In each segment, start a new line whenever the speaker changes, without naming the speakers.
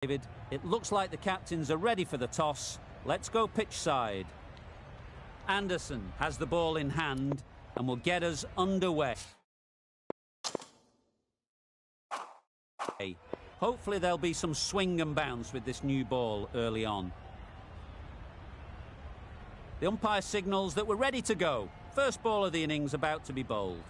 David, it looks like the captains are ready for the toss. Let's go pitch side. Anderson has the ball in hand and will get us underway. Hopefully there'll be some swing and bounce with this new ball early on. The umpire signals that we're ready to go. First ball of the innings about to be bowled.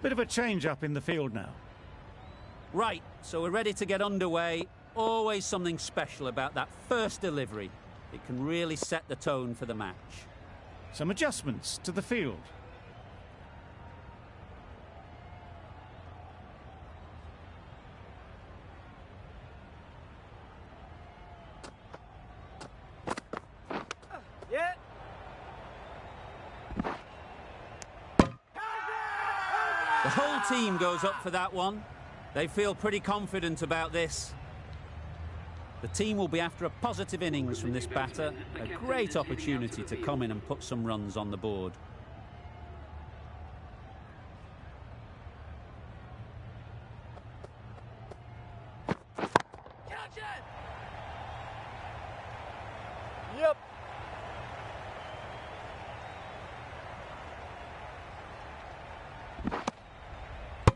Bit of a change-up in the field now.
Right, so we're ready to get underway. Always something special about that first delivery. It can really set the tone for the match.
Some adjustments to the field.
The whole team goes up for that one. They feel pretty confident about this. The team will be after a positive innings from this batter. A great opportunity to come in and put some runs on the board.
Catch it! Yep.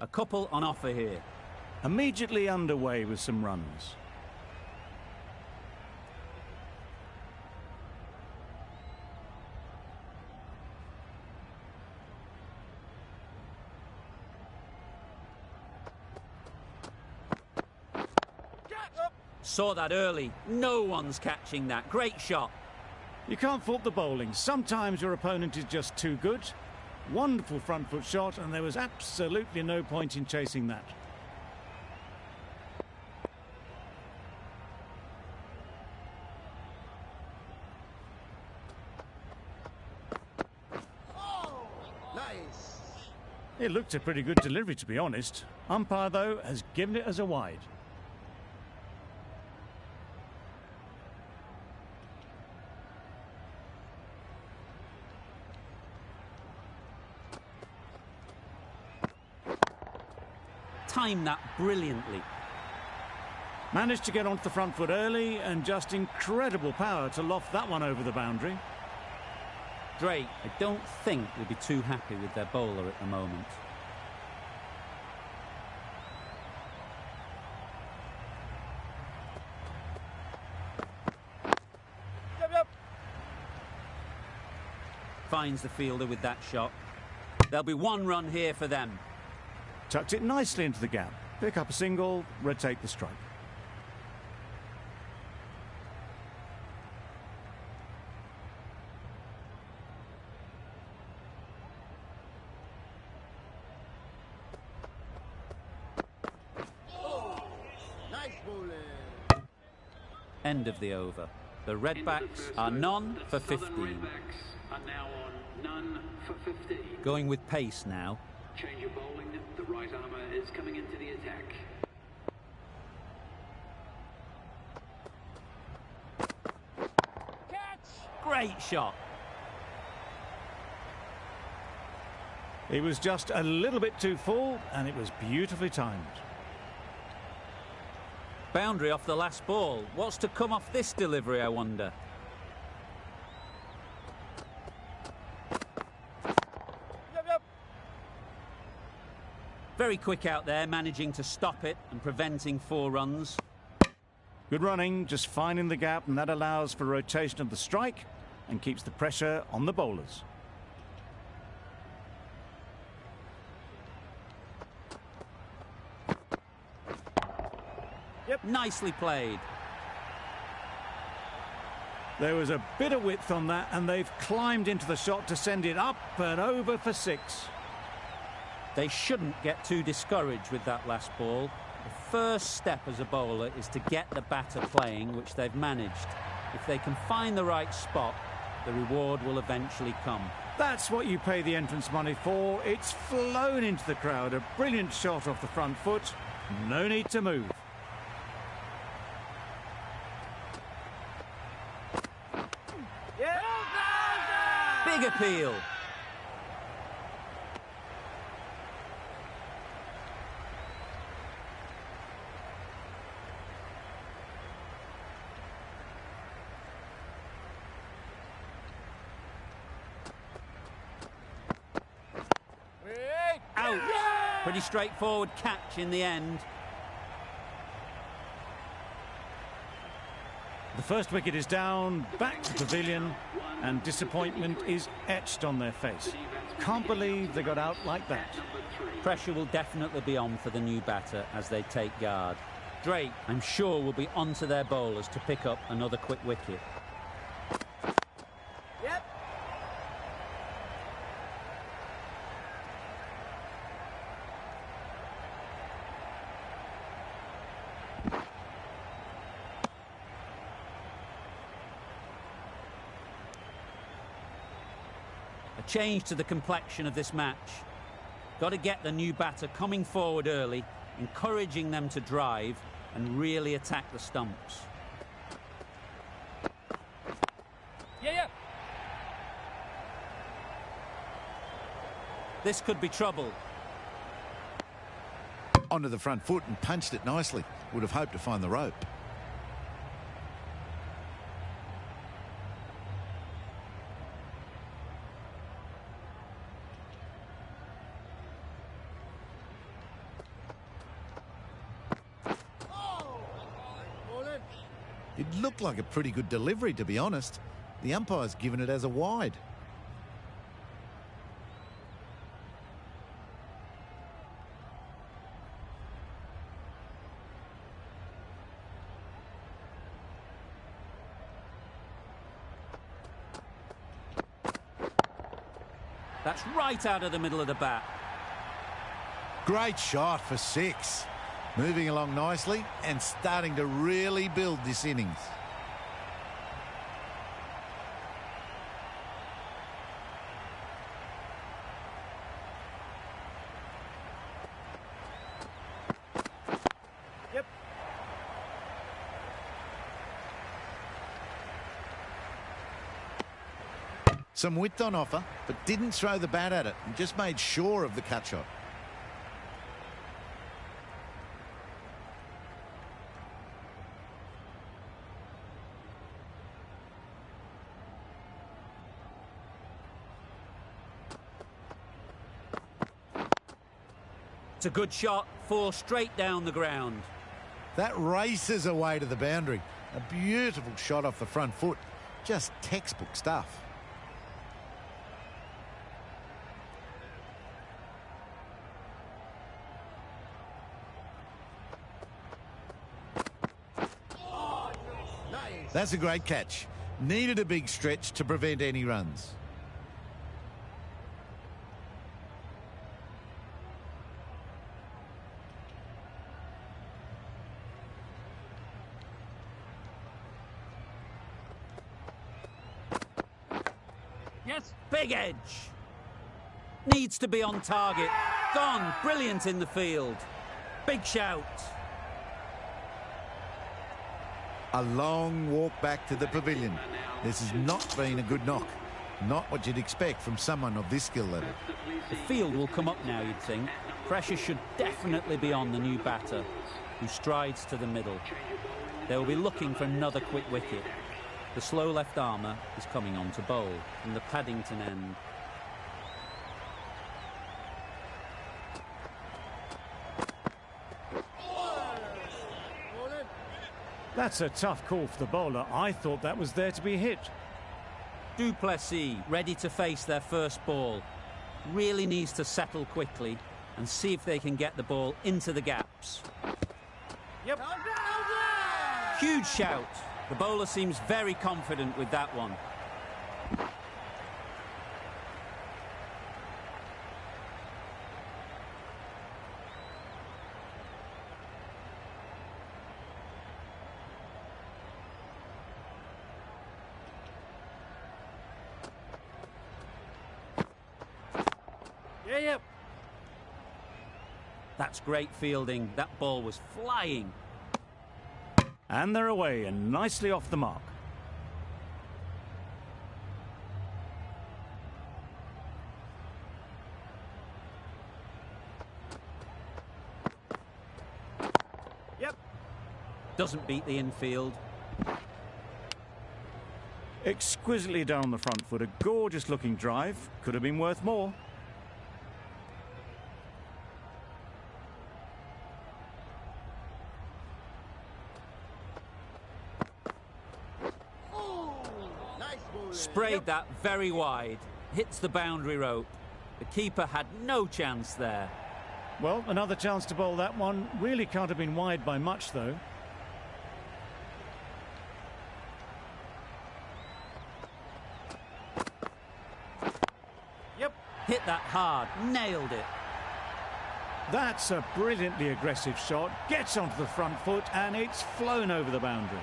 A couple on offer here.
Immediately underway with some runs.
Saw that early. No one's catching that. Great shot.
You can't fault the bowling. Sometimes your opponent is just too good. Wonderful front foot shot, and there was absolutely no point in chasing that.
Oh, nice.
It looked a pretty good delivery, to be honest. Umpire, though, has given it as a wide.
Timed that brilliantly.
Managed to get onto the front foot early, and just incredible power to loft that one over the boundary.
Drake, I don't think will be too happy with their bowler at the moment.
Yep.
Finds the fielder with that shot. There'll be one run here for them.
Tucked it nicely into the gap. Pick up a single, rotate the strike.
Oh, nice bowling.
End of the over. The Redbacks are none for 15. Going with pace now.
Change your bowling. The right armour is coming into the attack.
Catch!
Great shot.
It was just a little bit too full, and it was beautifully timed.
Boundary off the last ball. What's to come off this delivery, I wonder?
Yep.
Very quick out there, managing to stop it and preventing 4 runs.
Good running, just finding the gap, and that allows for rotation of the strike and keeps the pressure on the bowlers.
Yep. Nicely played.
There was a bit of width on that, and they've climbed into the shot to send it up and over for 6.
They shouldn't get too discouraged with that last ball. The first step as a bowler is to get the batter playing, which they've managed. If they can find the right spot, the reward will eventually come.
That's what you pay the entrance money for. It's flown into the crowd. A brilliant shot off the front foot. No need to move.
Big appeal. Out. Pretty straightforward catch in the end.
The first wicket is down, back to pavilion, and disappointment is etched on their face. Can't believe they got out like that.
Pressure will definitely be on for the new batter as they take guard. Drake, I'm sure, will be onto their bowlers to pick up another quick wicket.
Yep.
A change to the complexion of this match. Got to get the new batter coming forward early, encouraging them to drive and really attack the stumps.
Yeah.
This could be trouble.
Onto the front foot and punched it nicely. Would have hoped to find the rope. It looked like a pretty good delivery, to be honest. The umpire's given it as a wide.
That's right out of the middle of the bat.
Great shot for 6. Moving along nicely and starting to really build this innings.
Yep.
Some width on offer, but didn't throw the bat at it and just made sure of the cut shot.
It's a good shot, 4 straight down the ground.
That races away to the boundary. A beautiful shot off the front foot. Just textbook stuff. That's a great catch. Needed a big stretch to prevent any runs.
Yes, big edge. Needs to be on target. Gone, brilliant in the field. Big shout.
A long walk back to the pavilion. This has not been a good knock. Not what you'd expect from someone of this skill level.
The field will come up now, you'd think. Pressure should definitely be on the new batter, who strides to the middle. They will be looking for another quick wicket. The slow left armour is coming on to bowl from the Paddington end.
That's a tough call for the bowler. I thought that was there to be hit.
Du Plessis ready to face their first ball. Really needs to settle quickly and see if they can get the ball into the gaps.
Yep.
Huge shout. The bowler seems very confident with that one.
Yep.
That's great fielding. That ball was flying.
And they're away and nicely off the mark.
Yep.
Doesn't beat the infield.
Exquisitely down the front foot. A gorgeous looking drive. Could have been worth more.
Sprayed that very wide. Hits the boundary rope. The keeper had no chance there.
Well, another chance to bowl that one. Really can't have been wide by much, though.
Yep.
Hit that hard. Nailed it.
That's a brilliantly aggressive shot. Gets onto the front foot and it's flown over the boundary.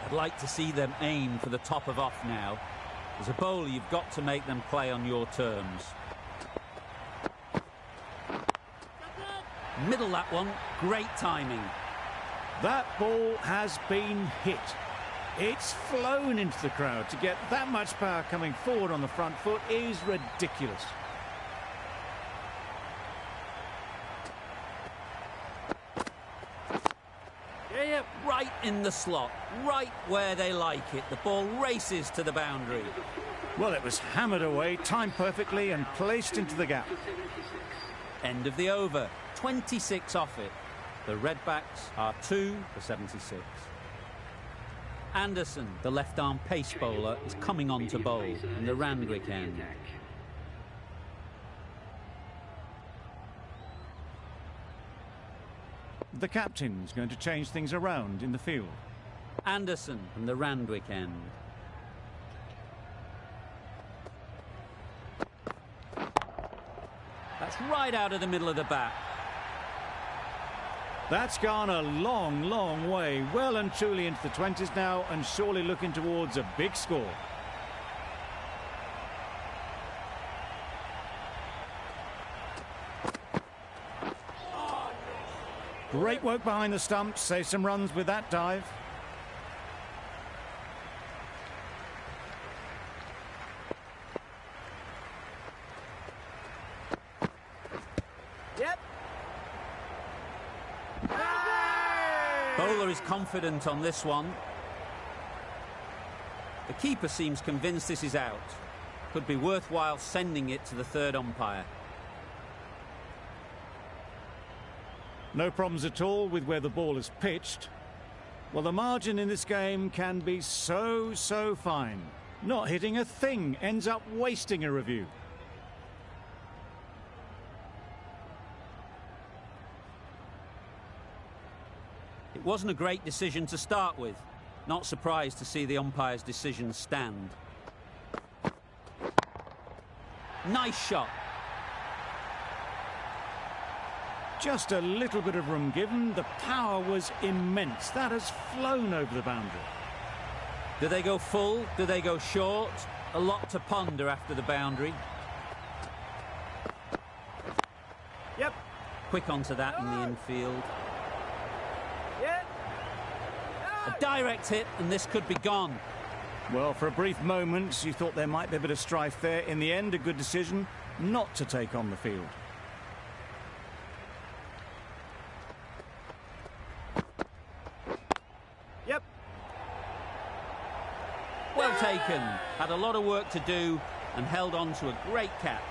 I'd like to see them aim for the top of off now. As a bowler, you've got to make them play on your terms. Middle that one. Great timing.
That ball has been hit. It's flown into the crowd. To get that much power coming forward on the front foot is ridiculous.
Yep.
Right in the slot. Right where they like it. The ball races to the boundary.
Well, it was hammered away, timed perfectly and placed into the gap.
End of the over. 26 off it. The Redbacks are 2 for 76. Anderson, the left-arm pace bowler, is coming on to bowl in the Randwick end.
The captain's going to change things around in the field.
Anderson from the Randwick end. That's right out of the middle of the bat.
That's gone a long, long way. Well and truly into the 20s now and surely looking towards a big score. Great work behind the stumps. Save some runs with that dive.
Yep.
Bowler is confident on this one. The keeper seems convinced this is out. Could be worthwhile sending it to the third umpire.
No problems at all with where the ball is pitched. Well, the margin in this game can be so fine. Not hitting a thing ends up wasting a review.
It wasn't a great decision to start with. Not surprised to see the umpire's decision stand. Nice shot.
Just a little bit of room given. The power was immense. That has flown over the boundary.
Do they go full? Do they go short? A lot to ponder after the boundary.
Yep.
Quick onto that in the infield.
Yep.
A direct hit and this could be gone.
Well, for a brief moment, you thought there might be a bit of strife there. In the end, a good decision not to take on the field.
Yep.
Well taken. Had a lot of work to do and held on to a great catch.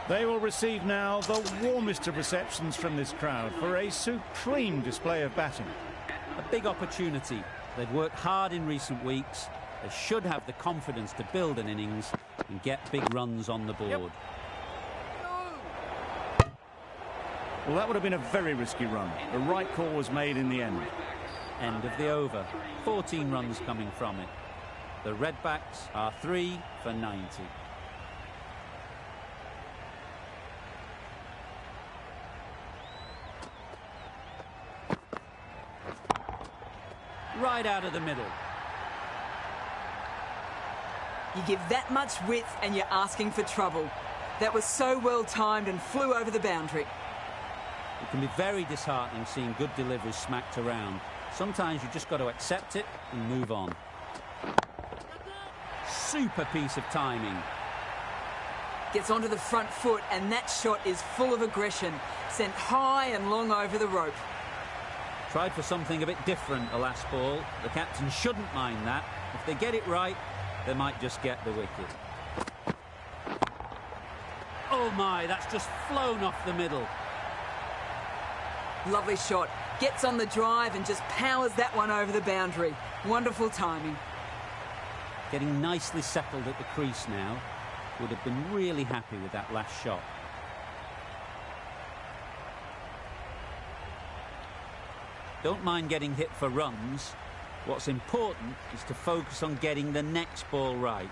They will receive now the warmest of receptions from this crowd for a supreme display of batting.
A big opportunity. They've worked hard in recent weeks. They should have the confidence to build an innings and get big runs on the board.
Yep.
Well, that would have been a very risky run. The right call was made in the end.
End of the over. 14 runs coming from it. The Redbacks are 3 for 90. Right out of the middle.
You give that much width and you're asking for trouble. That was so well timed and flew over the boundary.
It can be very disheartening seeing good deliveries smacked around. Sometimes you just got to accept it and move on. Super piece of timing.
Gets onto the front foot and that shot is full of aggression. Sent high and long over the rope.
Tried for something a bit different the last ball. The captain shouldn't mind that. If they get it right, they might just get the wicket. Oh my, that's just flown off the middle.
Lovely shot. Gets on the drive and just powers that one over the boundary. Wonderful timing.
Getting nicely settled at the crease now. Would have been really happy with that last shot. Don't mind getting hit for runs. What's important is to focus on getting the next ball right.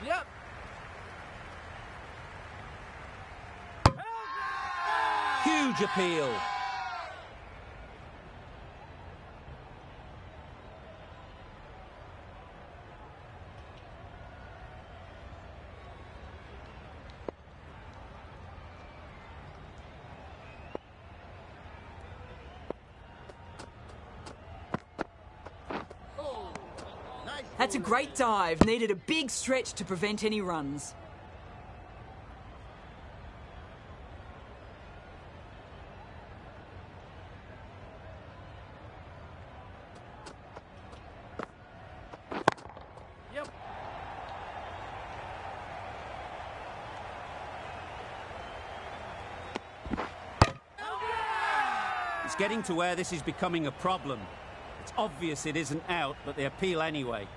Yep.
Huge appeal.
That's a great dive. Needed a big stretch to prevent any runs.
Yep.
It's getting to where this is becoming a problem. It's obvious it isn't out, but they appeal anyway.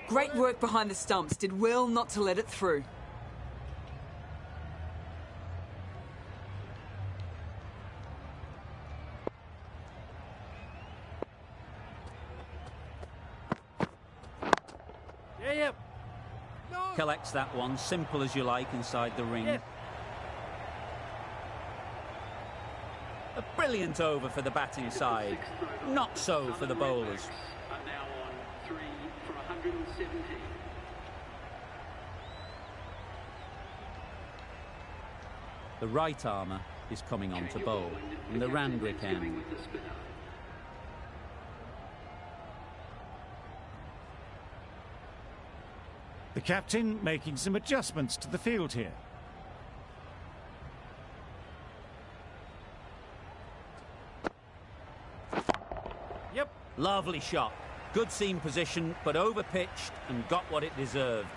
Great work behind the stumps. Did well not to let it through.
Yeah, yep. No.
Collects that one, simple as you like, inside the ring.
Yes.
A brilliant over for the batting side. Not so for the bowlers.
Are now on 3 for 117.
The right armour is coming on to bowl, and the Randwick end.
With the spinner.
The captain making some adjustments to the field here.
Yep.
Lovely shot. Good seam position, but over-pitched and got what it deserved.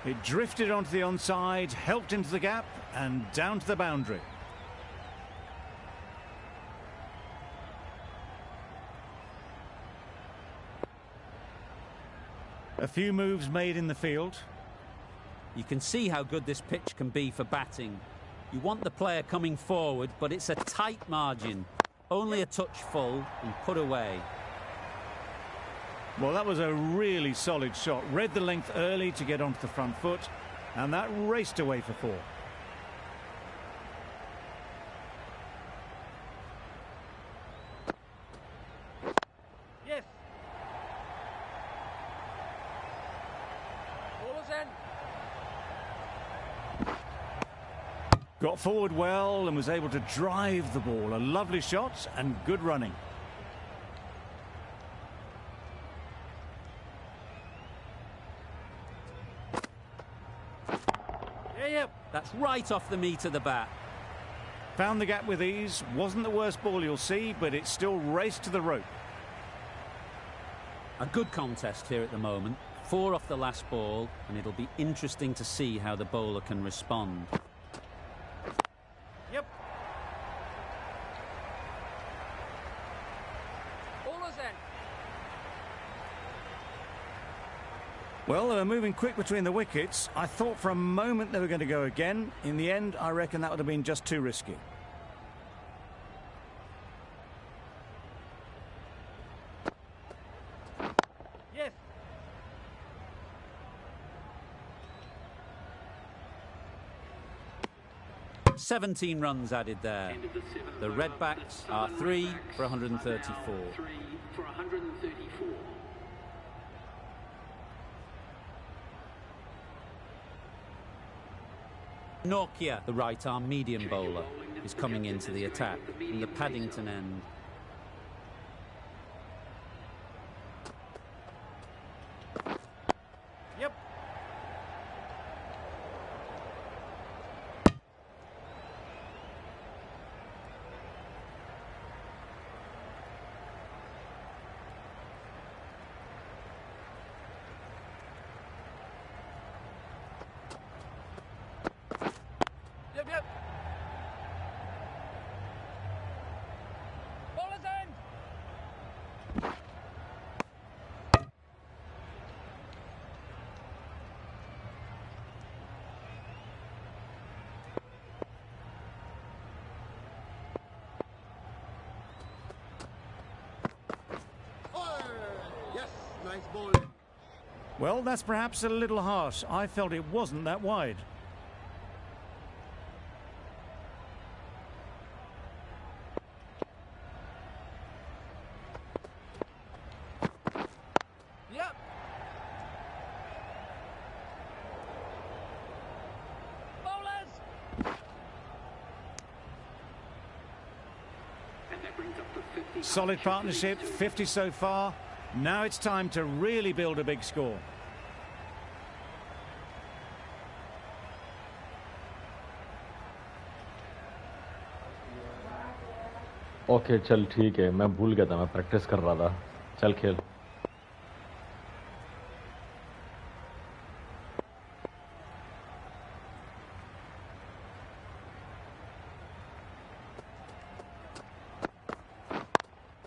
It drifted onto the onside, helped into the gap and down to the boundary. A few moves made in the field.
You can see how good this pitch can be for batting. You want the player coming forward, but it's a tight margin. Only a touch full and put away.
Well, that was a really solid shot. Read the length early to get onto the front foot, and that raced away for 4.
Yes. Ballers in.
Got forward well and was able to drive the ball. A lovely shot and good running.
Yeah, yep.
That's right off the meat of the bat.
Found the gap with ease. Wasn't the worst ball you'll see, but it still raced to the rope.
A good contest here at the moment. 4 off the last ball, and it'll be interesting to see how the bowler can respond.
Yep. Ballers in.
Well, they were moving quick between the wickets. I thought for a moment they were going to go again. In the end, I reckon that would have been just too risky.
Yes.
17 runs added there. The Redbacks are 3 for 134.
3 for 134.
Norkia, the right-arm medium bowler, is coming into the attack from the Paddington end.
Yep. Yep, yep. Bowler's end.
Yes, nice ball.
Well, that's perhaps a little harsh. I felt it wasn't that wide.
Yep. Bowlers.
And that brings up the 50.
Solid partnership, 50 so far. Now it's time to really build a big score.
Okay चल ठीक है मैं भूल गया था मैं practice कर रहा था चल खेल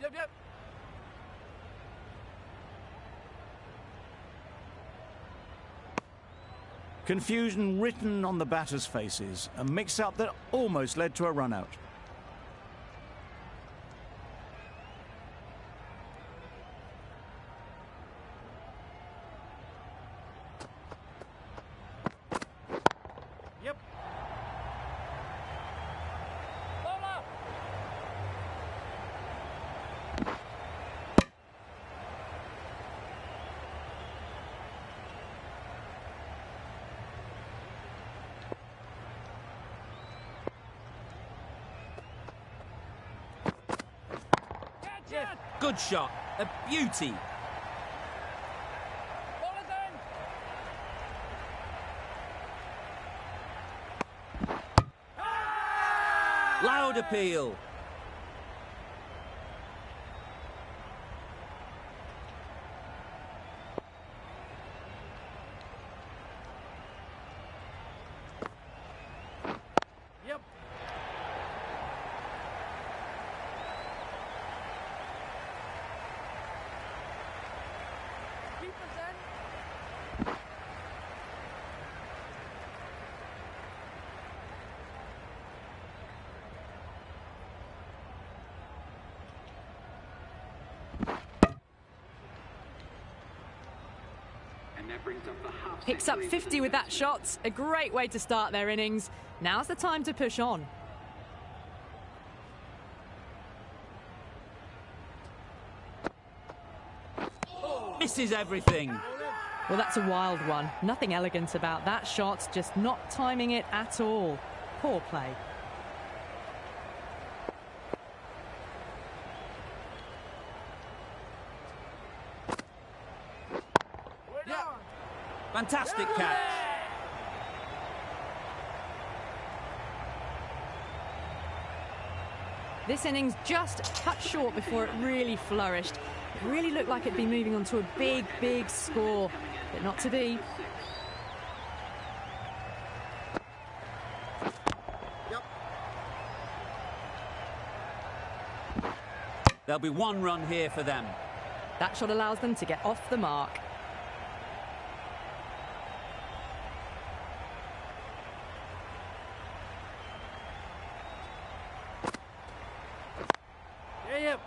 Yep, yep.
Confusion written on the batters' faces. A mix-up that almost led to a run-out.
Yep. Bowler. Catch it.
Good shot, a beauty.
Bowler's end.
Loud appeal.
Yep. Keeper's end.
And that brings up the half.
Picks up 50 with that shot. A great way to start their innings. Now's the time to push on.
Misses everything.
Well, that's a wild one. Nothing elegant about that shot, just not timing it at all. Poor play.
Fantastic catch.
This innings just cut short before it really flourished. It really looked like it'd be moving on to a big, big score, but not to be.
There'll be one run here for them.
That shot allows them to get off the mark.
Yeah, yep.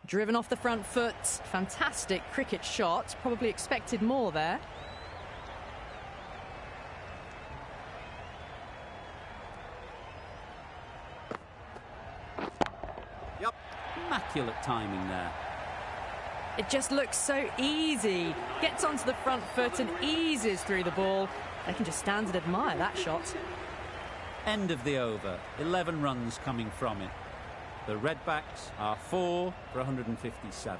Driven off the front foot. Fantastic cricket shot. Probably expected more there.
Immaculate timing there.
It just looks so easy. Gets onto the front foot and eases through the ball. They can just stand and admire that shot.
End of the over. 11 runs coming from it. The Redbacks are 4 for 157.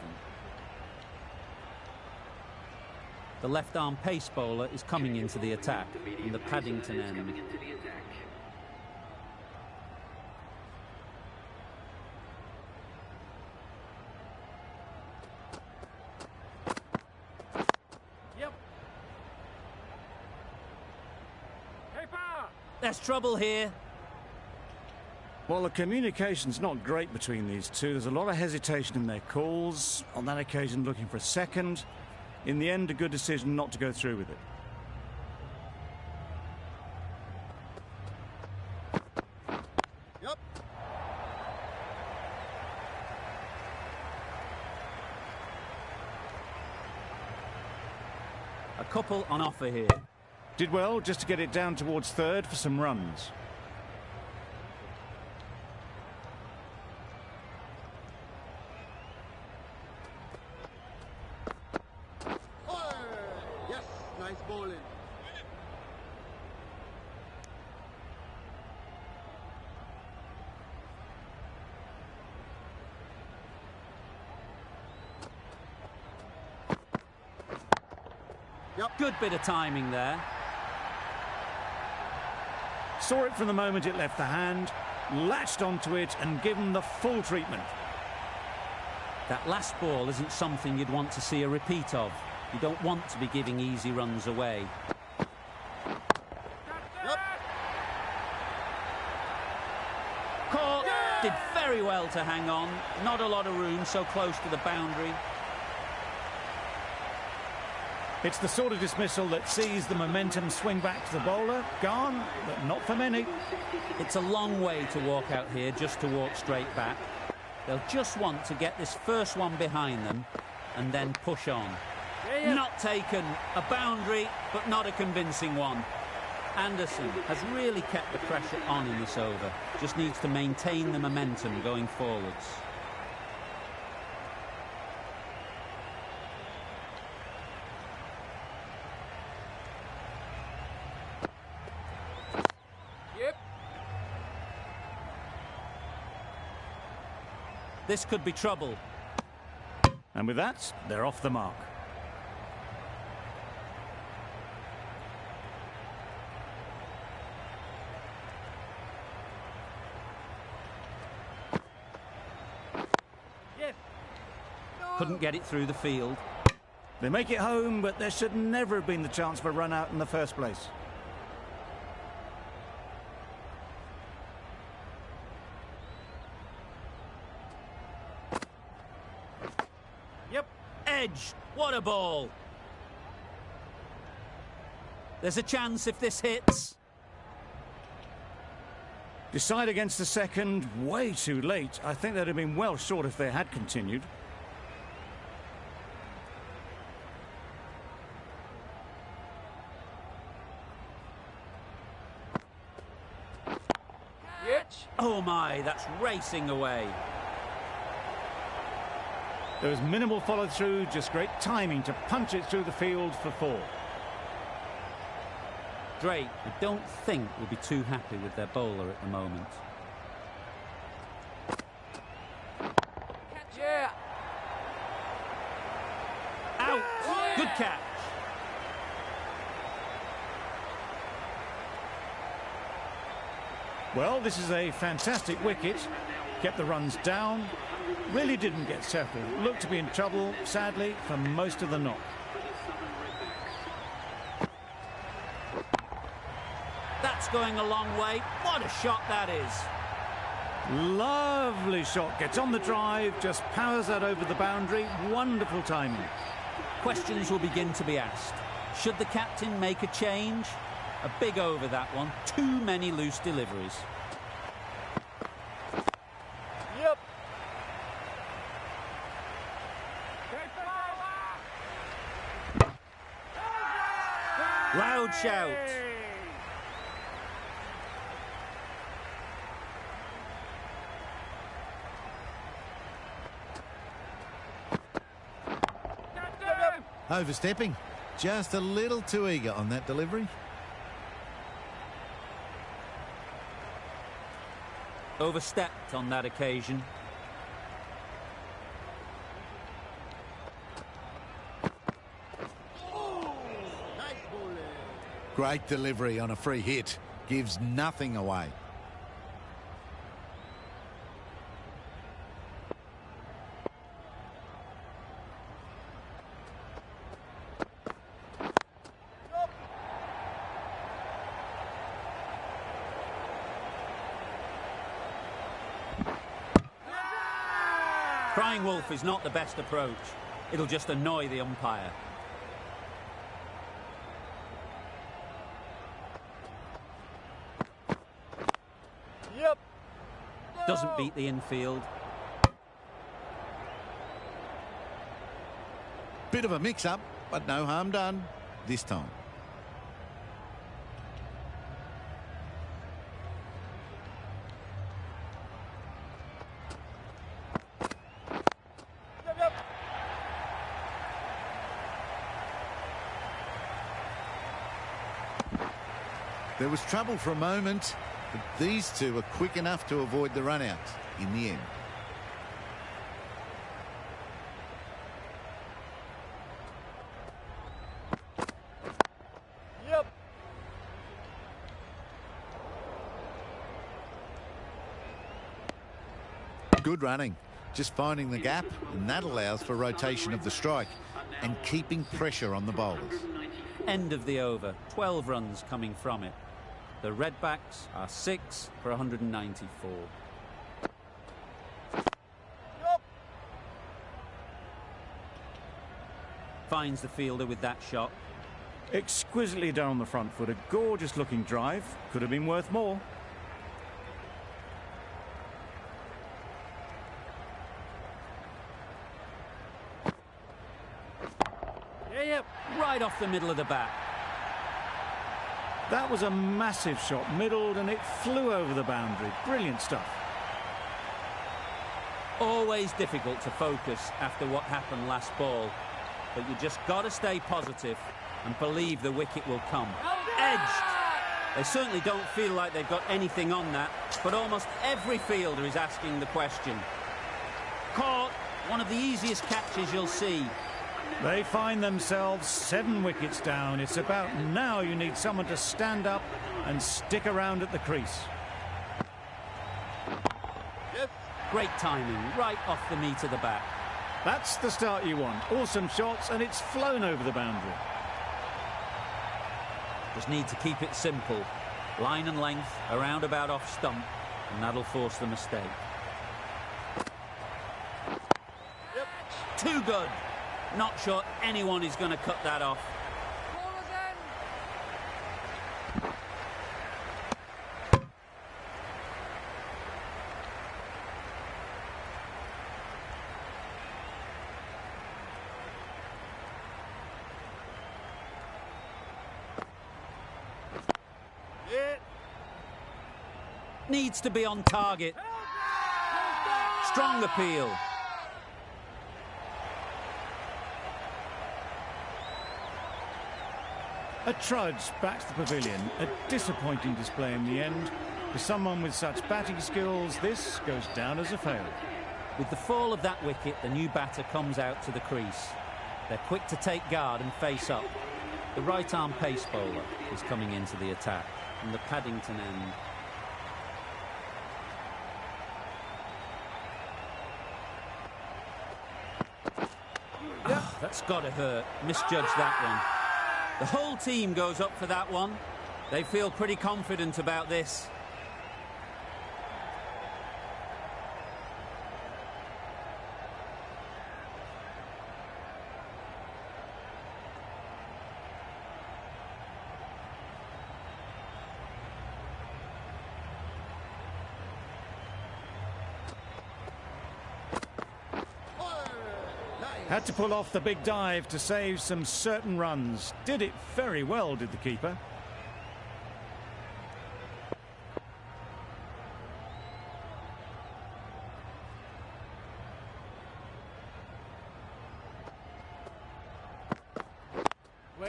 The left-arm pace bowler is coming into the attack in the Paddington end.
Yep. Keeper!
There's trouble here.
Well, the communication's not great between these two. There's a lot of hesitation in their calls. On that occasion, looking for a second. In the end, a good decision not to go through with it.
Yep.
A couple on offer here.
Did well just to get it down towards third for some runs.
Yes, nice bowling.
Good bit of timing there.
Saw it from the moment it left the hand, latched onto it and given the full treatment.
That last ball isn't something you'd want to see a repeat of. You don't want to be giving easy runs away. Caught. Did very well to hang on. Not a lot of room so close to the boundary.
It's the sort of dismissal that sees the momentum swing back to the bowler. Gone, but not for many.
It's a long way to walk out here just to walk straight back. They'll just want to get this first one behind them and then push on. Not taken. A boundary, but not a convincing one. Anderson has really kept the pressure on in this over. Just needs to maintain the momentum going forwards. This could be trouble.
And with that, they're off the mark.
Yes.
Couldn't get it through the field.
They make it home, but there should never have been the chance for a run out in the first place.
Edge. What a ball. There's a chance if this hits.
Decide against the second, way too late. I think they'd have been well short if they had continued.
Oh my, that's racing away.
There was minimal follow-through, just great timing to punch it through the field for 4.
Drake, I don't think, will be too happy with their bowler at the moment. Out! Good catch.
Well, this is a fantastic wicket. Kept the runs down. Really didn't get settled. Looked to be in trouble, sadly, for most of the knock.
That's going a long way. What a shot that is.
Lovely shot. Gets on the drive, just powers that over the boundary. Wonderful timing.
Questions will begin to be asked. Should the captain make a change? A big over that one. Too many loose deliveries. Loud shout.
Overstepping. Just a little too eager on that delivery.
Overstepped on that occasion.
Nice bowling.
Great delivery on a free hit. Gives nothing away.
Crying wolf is not the best approach. It'll just annoy the umpire.
Yep.
Doesn't beat the infield.
Bit of a mix-up, but no harm done this time. There was trouble for a moment, but these two were quick enough to avoid the run-out in the end.
Yep.
Good running, just finding the gap, and that allows for rotation of the strike and keeping pressure on the bowlers.
End of the over. 12 runs coming from it. The Redbacks are 6 for 194.
Yep.
Finds the fielder with that shot.
Exquisitely down the front foot. A gorgeous looking drive. Could have been worth more.
Yep.
Right off the middle of the bat.
That was a massive shot, middled, and it flew over the boundary. Brilliant stuff.
Always difficult to focus after what happened last ball. But you just got to stay positive and believe the wicket will come. Edged. They certainly don't feel like they've got anything on that, but almost every fielder is asking the question. Caught. One of the easiest catches you'll see.
They find themselves 7 wickets down. It's about now you need someone to stand up and stick around at the crease.
Yes.
Great timing, right off the meat of the bat.
That's the start you want. Awesome shots, and it's flown over the boundary.
Just need to keep it simple. Line and length, around about off stump, and that'll force the mistake.
Yep.
Too good. Not sure anyone is going to cut that off.
Ball again. Hit.
Needs to be on target. Strong appeal.
A trudge back to the pavilion. A disappointing display in the end. For someone with such batting skills, this goes down as a fail.
With the fall of that wicket, the new batter comes out to the crease. They're quick to take guard and face up. The right-arm pace bowler is coming into the attack from the Paddington end. That's got to hurt. Misjudged that one. The whole team goes up for that one. They feel pretty confident about this.
Had to pull off the big dive to save some certain runs. Did it very well, did the keeper.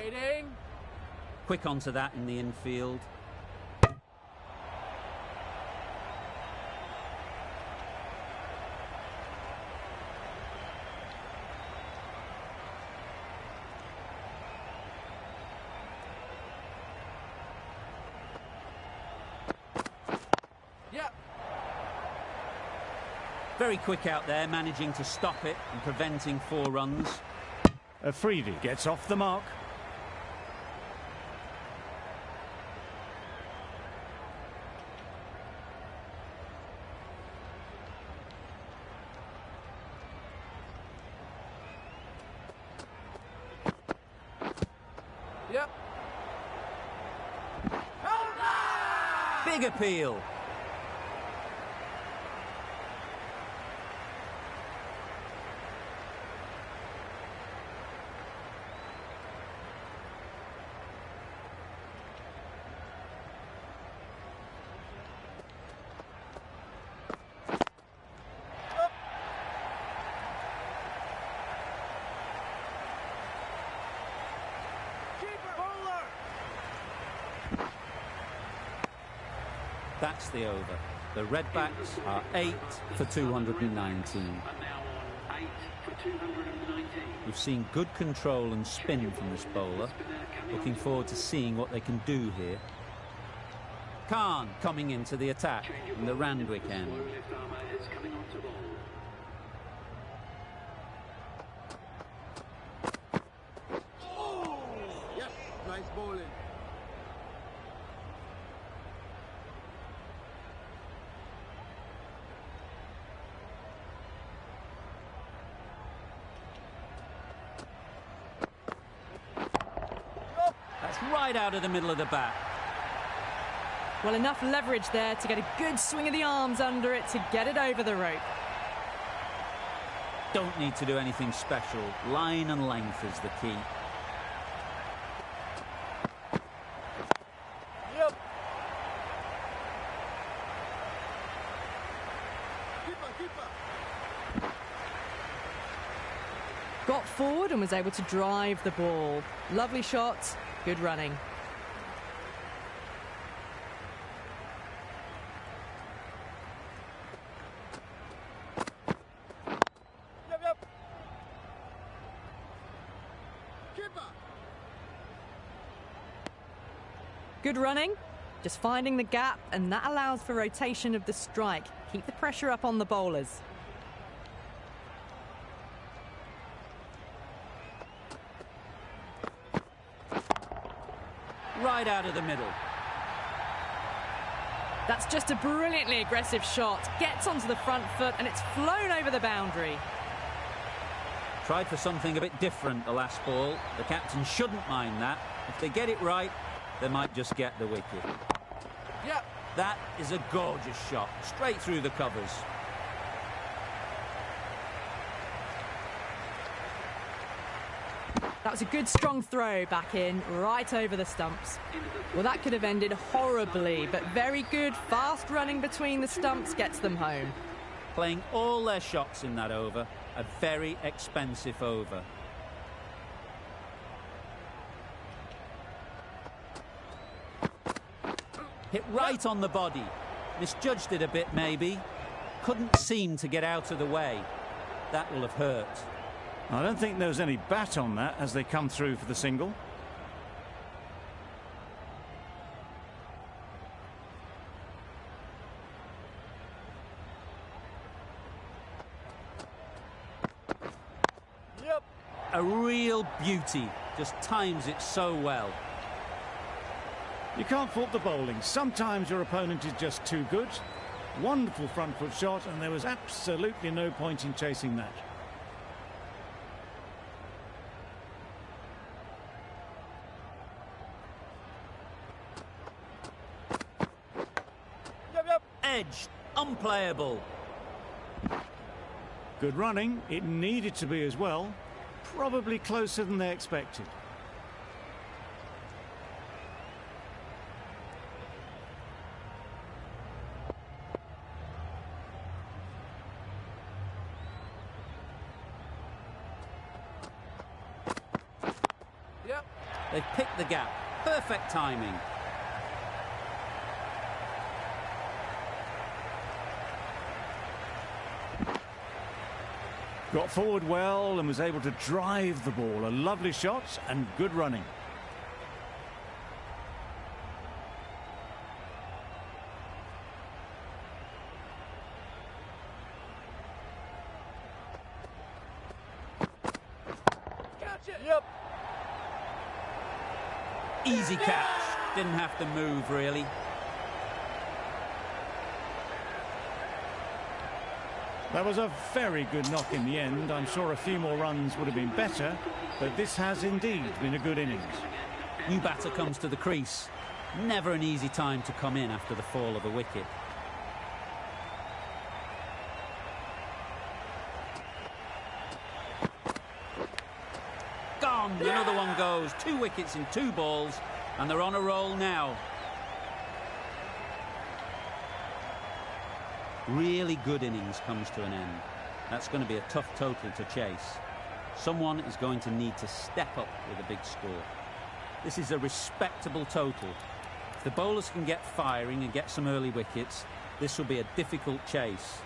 Waiting.
Quick onto that in the infield.
Yep.
Very quick out there, managing to stop it and preventing 4 runs.
Afridi gets off the mark.
Yep.
Big appeal. That's the over. The Redbacks are 8 for 219.
And now on 8 for 219.
We've seen good control and spin from this bowler. Looking forward to seeing what they can do here. Khan coming into the attack in the Randwick end.
Slow left armour is coming on to bowl.
Yep, nice bowling.
That's right out of the middle of the bat.
Well, enough leverage there to get a good swing of the arms under it to get it over the rope.
Don't need to do anything special. Line and length is the key.
Yep.
Keeper.
Got forward and was able to drive the ball. Lovely shot, good running.
Yep.
Keeper.
Good running, just finding the gap, and that allows for rotation of the strike. Keep the pressure up on the bowlers.
Right out of the middle.
That's just a brilliantly aggressive shot. Gets onto the front foot and it's flown over the boundary.
Tried for something a bit different the last ball. The captain shouldn't mind that. If they get it right, they might just get the wicket.
Yep.
That is a gorgeous shot, straight through the covers.
That was a good strong throw back in, right over the stumps. Well, that could have ended horribly, but very good, fast running between the stumps gets them home.
Playing all their shots in that over. A very expensive over. Hit right on the body. Misjudged it a bit, maybe. Couldn't seem to get out of the way. That will have hurt.
I don't think there was any bat on that as they come through for the single.
Yep.
A real beauty. Just times it so well.
You can't fault the bowling. Sometimes your opponent is just too good. Wonderful front foot shot, and there was absolutely no point in chasing that.
Yep.
Edged. Unplayable.
Good running. It needed to be as well. Probably closer than they expected.
Yep.
They've picked the gap. Perfect timing.
Got forward well and was able to drive the ball. A lovely shot and good running.
Catch it. Yep.
Easy catch. Didn't have to move, really.
That was a very good knock in the end. I'm sure a few more runs would have been better, but this has indeed been a good innings.
New batter comes to the crease. Never an easy time to come in after the fall of a wicket. Gone! Another one goes. 2 wickets in 2 balls, and they're on a roll now. Really good innings comes to an end. That's going to be a tough total to chase. Someone is going to need to step up with a big score. This is a respectable total. If the bowlers can get firing and get some early wickets, this will be a difficult chase.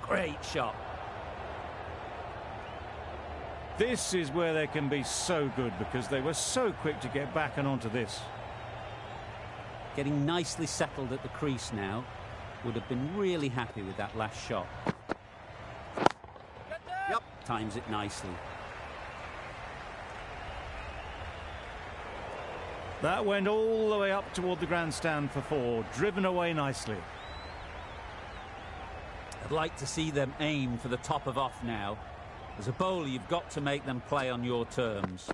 Great shot.
This is where they can be so good because they were so quick to get back and onto this.
Getting nicely settled at the crease now. Would have been really happy with that last shot.
Yep.
Times it nicely.
That went all the way up toward the grandstand for 4, driven away nicely.
I'd like to see them aim for the top of off now. As a bowler, you've got to make them play on your terms.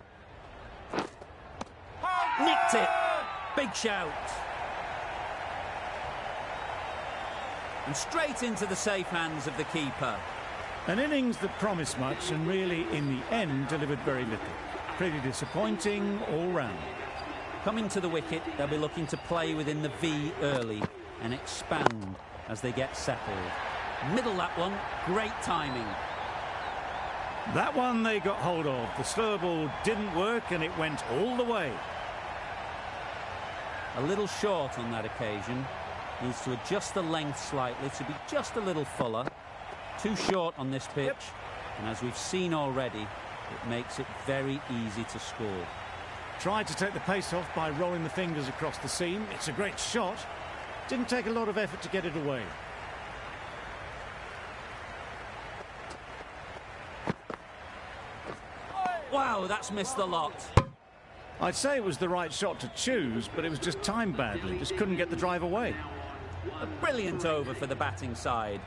Nicked it! Big shout! And straight into the safe hands of the keeper.
An innings that promised much and really, in the end, delivered very little. Pretty disappointing all round.
Coming to the wicket, they'll be looking to play within the V early and expand as they get settled. Middle that one, great timing.
That one they got hold of. The slow ball didn't work and it went all the way.
A little short on that occasion. Needs to adjust the length slightly to be just a little fuller. Too short on this pitch. And as we've seen already, it makes it very easy to score.
Tried to take the pace off by rolling the fingers across the seam. It's a great shot. Didn't take a lot of effort to get it away.
Wow, that's missed the lot.
I'd say it was the right shot to choose, but it was just timed badly. Just couldn't get the drive away.
A brilliant over for the batting side.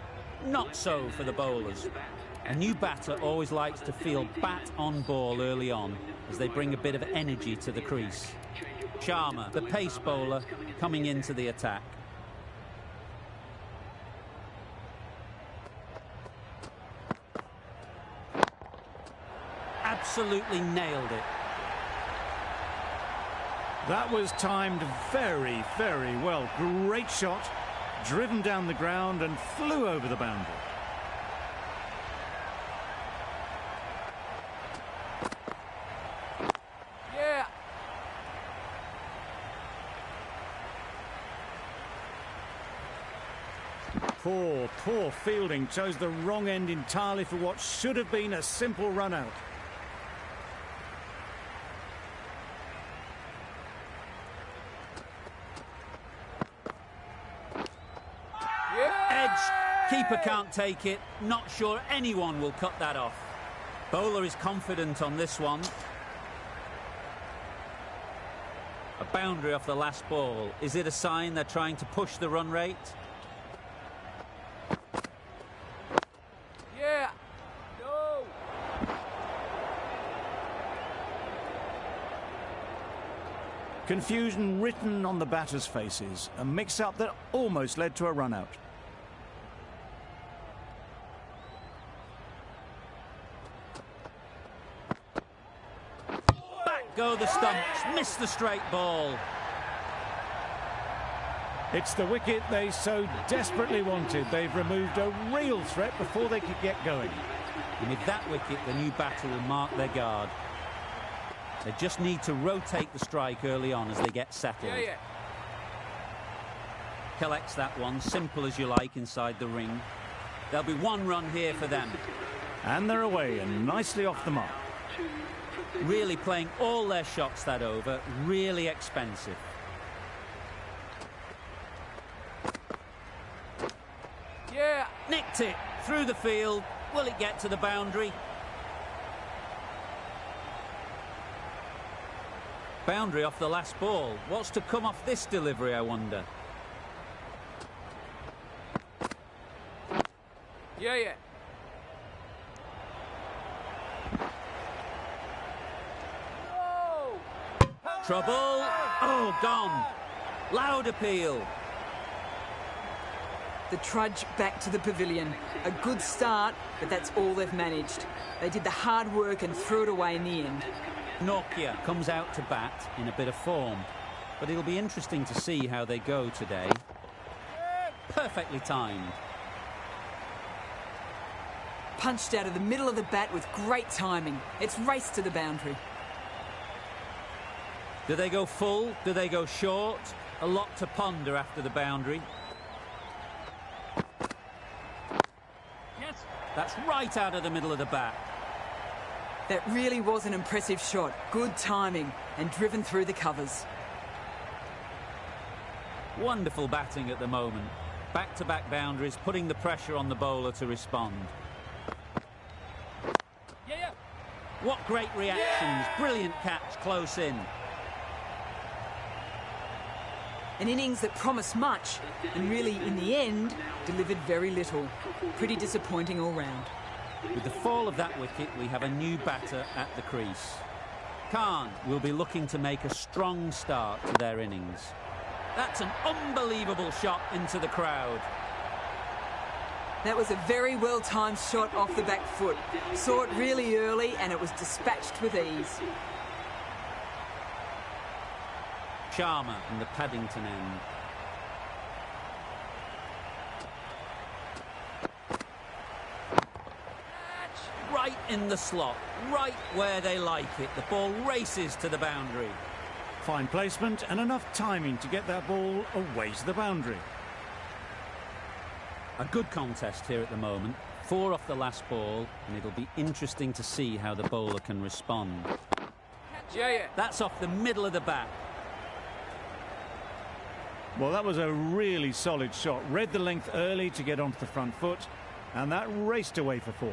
Not so for the bowlers. A new batter always likes to feel bat on ball early on as they bring a bit of energy to the crease. Sharma, the pace bowler, coming into the attack. Absolutely nailed it.
That was timed very, very well. Great shot, driven down the ground and flew over the boundary.
Yeah.
Poor fielding. Chose the wrong end entirely for what should have been a simple run out.
Keeper can't take it. Not sure anyone will cut that off. Bowler is confident on this one. A boundary off the last ball. Is it a sign they're trying to push the run rate?
Yeah. No.
Confusion written on the batters' faces. A mix-up that almost led to a run out.
go the stumps. Missed the straight ball.
It's the wicket they so desperately wanted. They've removed a real threat before they could get going.
And with that wicket, the new batter will mark their guard. They just need to rotate the strike early on as they get settled. Collects that one, simple as you like, inside the ring. There'll be one run here for them.
And they're away and nicely off the mark.
Really playing all their shots that over, really expensive.
Yeah.
Nicked it through the field. Will it get to the boundary? Boundary off the last ball. What's to come off this delivery, I wonder?
Yeah. Oh.
Trouble. Oh, gone. Loud appeal.
The trudge back to the pavilion. A good start, but that's all they've managed. They did the hard work and threw it away in the end.
Nokia comes out to bat in a bit of form, but it'll be interesting to see how they go today. Perfectly timed.
Punched out of the middle of the bat with great timing. It's raced to the boundary.
Do they go full? Do they go short? A lot to ponder after the boundary.
Yes.
That's right out of the middle of the bat.
That really was an impressive shot. Good timing and driven through the covers.
Wonderful batting at the moment. Back-to-back boundaries, putting the pressure on the bowler to respond.
Yeah.
What great reactions. Brilliant catch close in.
An innings that promised much and really, in the end, delivered very little. Pretty disappointing all round.
With the fall of that wicket, we have a new batter at the crease. Khan will be looking to make a strong start to their innings. That's an unbelievable shot into the crowd.
That was a very well-timed shot off the back foot. Saw it really early and it was dispatched with ease.
Sharma in the Paddington end. Right in the slot, right where they like it. The ball races to the boundary.
Fine placement and enough timing to get that ball away to the boundary.
A good contest here at the moment. 4 off the last ball, and it'll be interesting to see how the bowler can respond.
Yeah.
That's off the middle of the bat.
Well, that was a really solid shot. Read the length early to get onto the front foot, and that raced away for 4.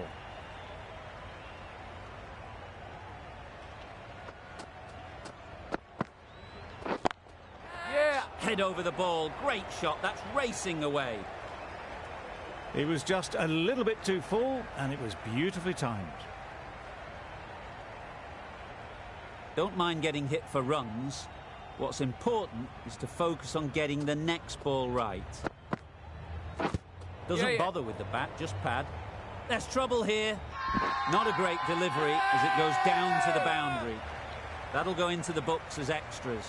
Yeah.
Head over the ball. Great shot. That's racing away.
It was just a little bit too full, and it was beautifully timed.
Don't mind getting hit for runs. What's important is to focus on getting the next ball right. Doesn't bother with the bat, just pad. There's trouble here. Not a great delivery as it goes down to the boundary. That'll go into the books as extras.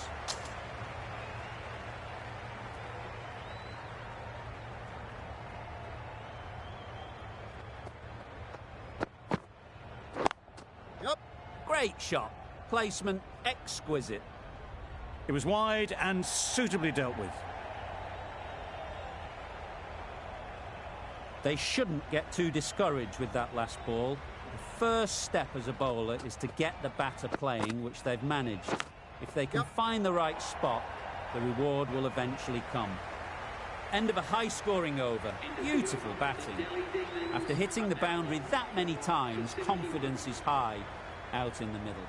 Yep.
Great shot. Placement exquisite.
It was wide and suitably dealt with.
They shouldn't get too discouraged with that last ball. The first step as a bowler is to get the batter playing, which they've managed. If they can find the right spot, the reward will eventually come. End of a high-scoring over. Beautiful batting. After hitting the boundary that many times, confidence is high out in the middle.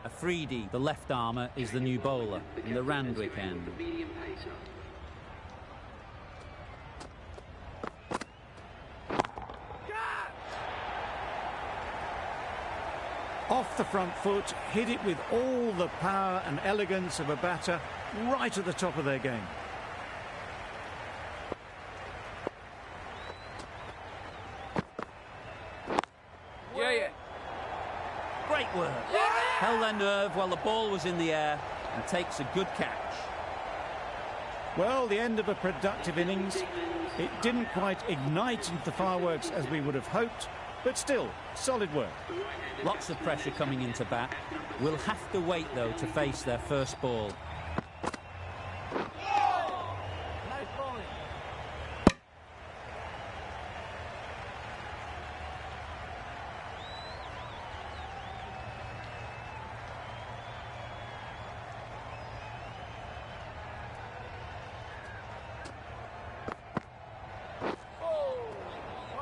Afridi, the left armour, is the new bowler in the Randwick end.
Off the front foot, hit it with all the power and elegance of a batter right at the top of their game.
Great work. Held their nerve while the ball was in the air and takes a good catch.
Well, the end of a productive innings. It didn't quite ignite into the fireworks as we would have hoped, but still, solid work.
Lots of pressure coming into bat. We'll have to wait, though, to face their first ball.
Nice bowling.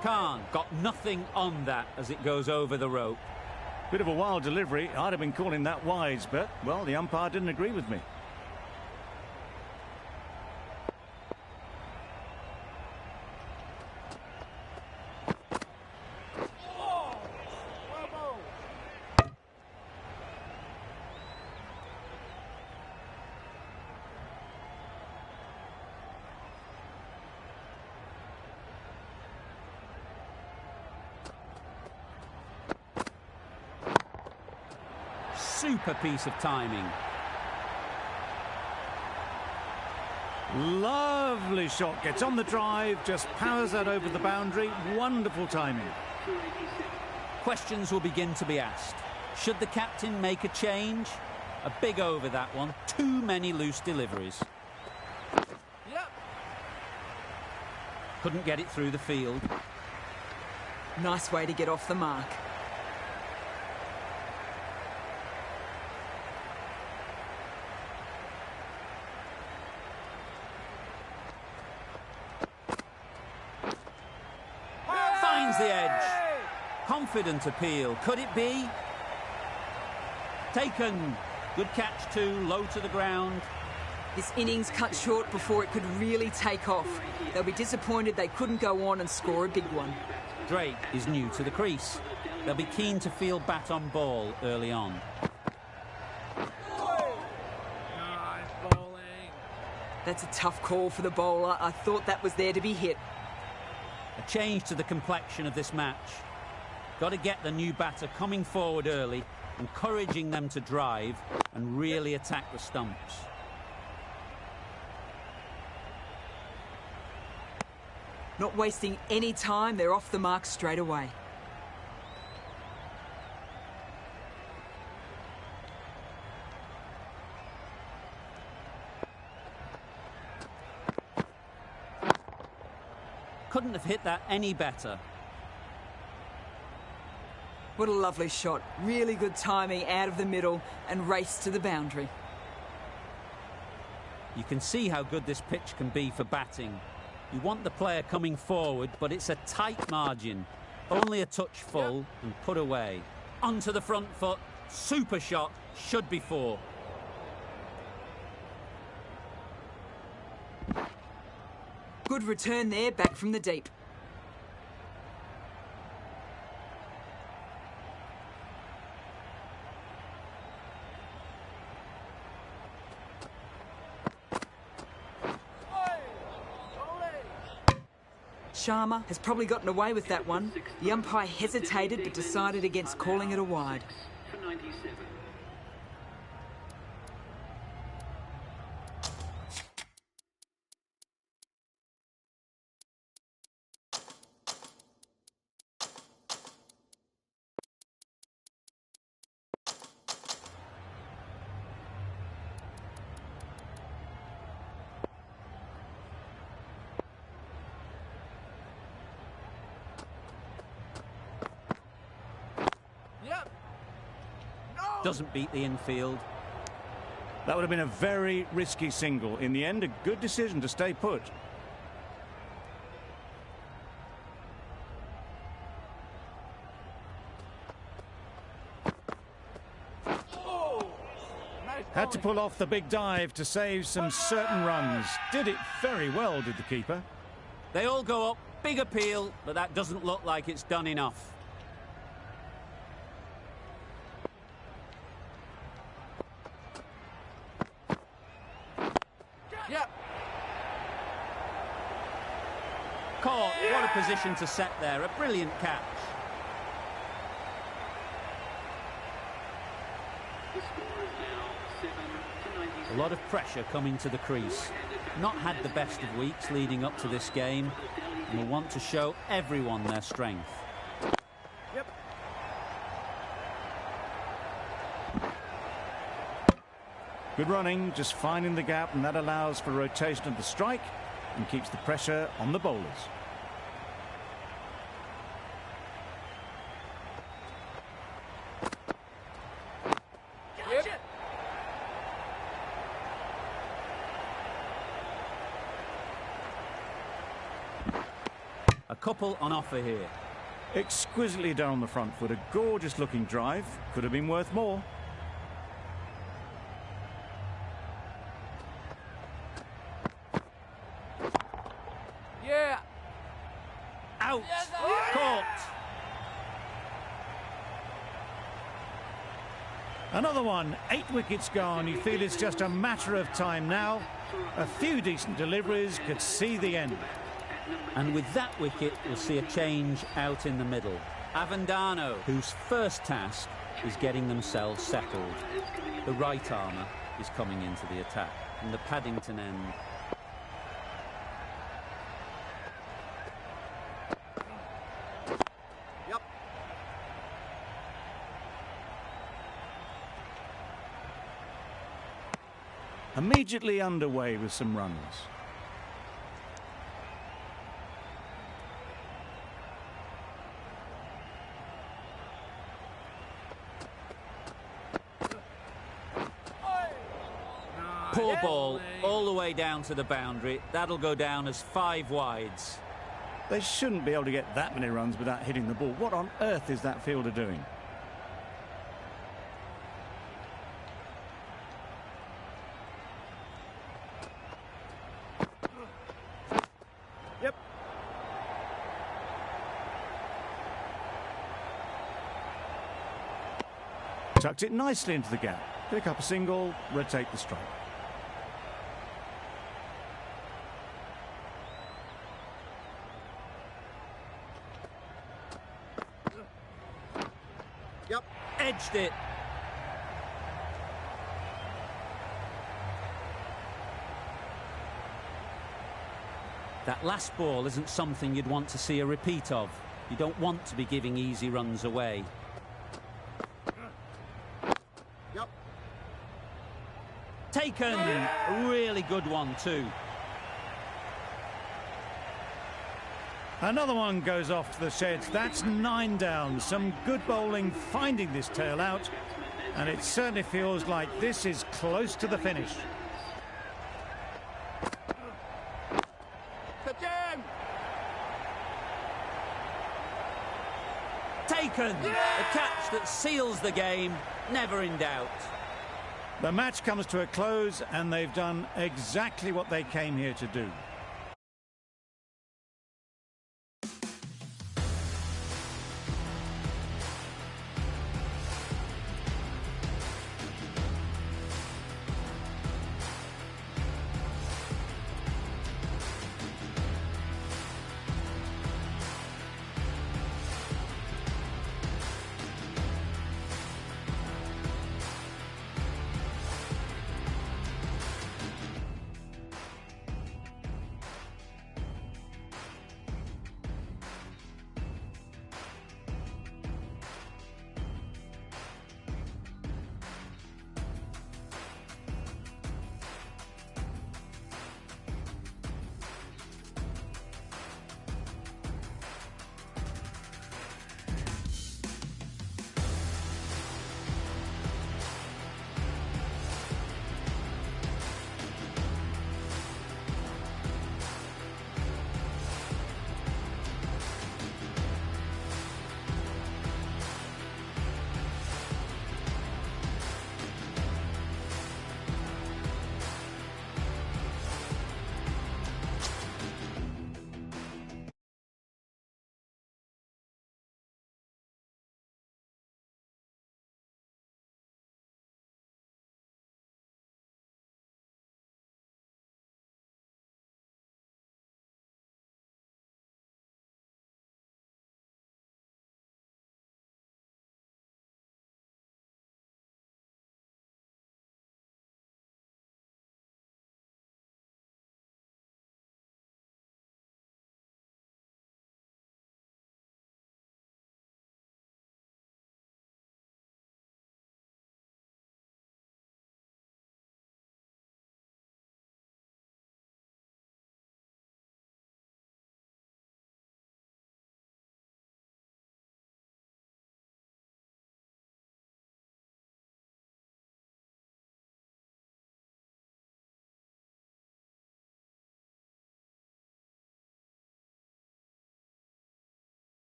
Khan got nothing on that as it goes over the rope.
Bit of a wild delivery. I'd have been calling that wise, but, well, the umpire didn't agree with me.
Super piece of timing.
Lovely shot. Gets on the drive, just powers that over the boundary. Wonderful timing.
Questions will begin to be asked. Should the captain make a change? A big over, that one. Too many loose deliveries.
Yep.
Couldn't get it through the field.
Nice way to get off the mark.
Finds the edge. Confident appeal. Could it be? Taken. Good catch too, low to the ground.
This innings cut short before it could really take off. They'll be disappointed they couldn't go on and score a big one.
Drake is new to the crease. They'll be keen to feel bat on ball early on.
Nice bowling.
That's a tough call for the bowler. I thought that was there to be hit.
A change to the complexion of this match. Got to get the new batter coming forward early, encouraging them to drive and really attack the stumps.
Not wasting any time, they're off the mark straight away.
Couldn't have hit that any better.
What a lovely shot. Really good timing out of the middle and race to the boundary.
You can see how good this pitch can be for batting. You want the player coming forward, but it's a tight margin. Only a touch full and put away. Onto the front foot. Super shot. Should be four.
Good return there, back from the deep. Sharma has probably gotten away with that one. The umpire hesitated but decided against calling it a wide.
For 97.
Yep.
Doesn't beat the infield.
That would have been a very risky single. In the end, a good decision to stay put. Had to pull off the big dive to save some certain runs. Did it very well, did the keeper.
They all go up. Big appeal, but that doesn't look like it's done enough.
Yep.
Caught. What a position to set there. A brilliant catch. A lot of pressure coming to the crease. Not had the best of weeks leading up to this game, and will want to show everyone their strength.
Yep. Good running, just finding the gap, and that allows for rotation of the strike and keeps the pressure on the bowlers.
A couple on offer here.
Exquisitely done on the front foot. A gorgeous looking drive. Could have been worth more.
Yeah.
Out.
Yes,
Caught.
Another one. 8 wickets gone. You feel it's just a matter of time now. A few decent deliveries could see the end.
And with that wicket, we'll see a change out in the middle. Avendano, whose first task is getting themselves settled. The right armour is coming into the attack, and the Paddington end.
Yep.
Immediately underway with some runs.
Poor ball, all the way down to the boundary. That'll go down as 5 wides.
They shouldn't be able to get that many runs without hitting the ball. What on earth is that fielder doing? Yep. Tucked it nicely into the gap. Pick up a single, rotate the strike.
Yep.
Edged it. That last ball isn't something you'd want to see a repeat of. You don't want to be giving easy runs away.
Yep.
Taken. A really good one too.
Another one goes off to the sheds. That's 9 down. Some good bowling finding this tail out. And it certainly feels like this is close to the finish.
Taken. The catch that seals the game. Never in doubt.
The match comes to a close and they've done exactly what they came here to do.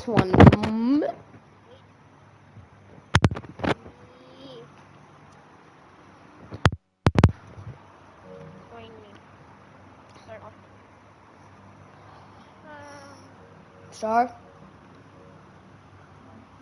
this one. Star.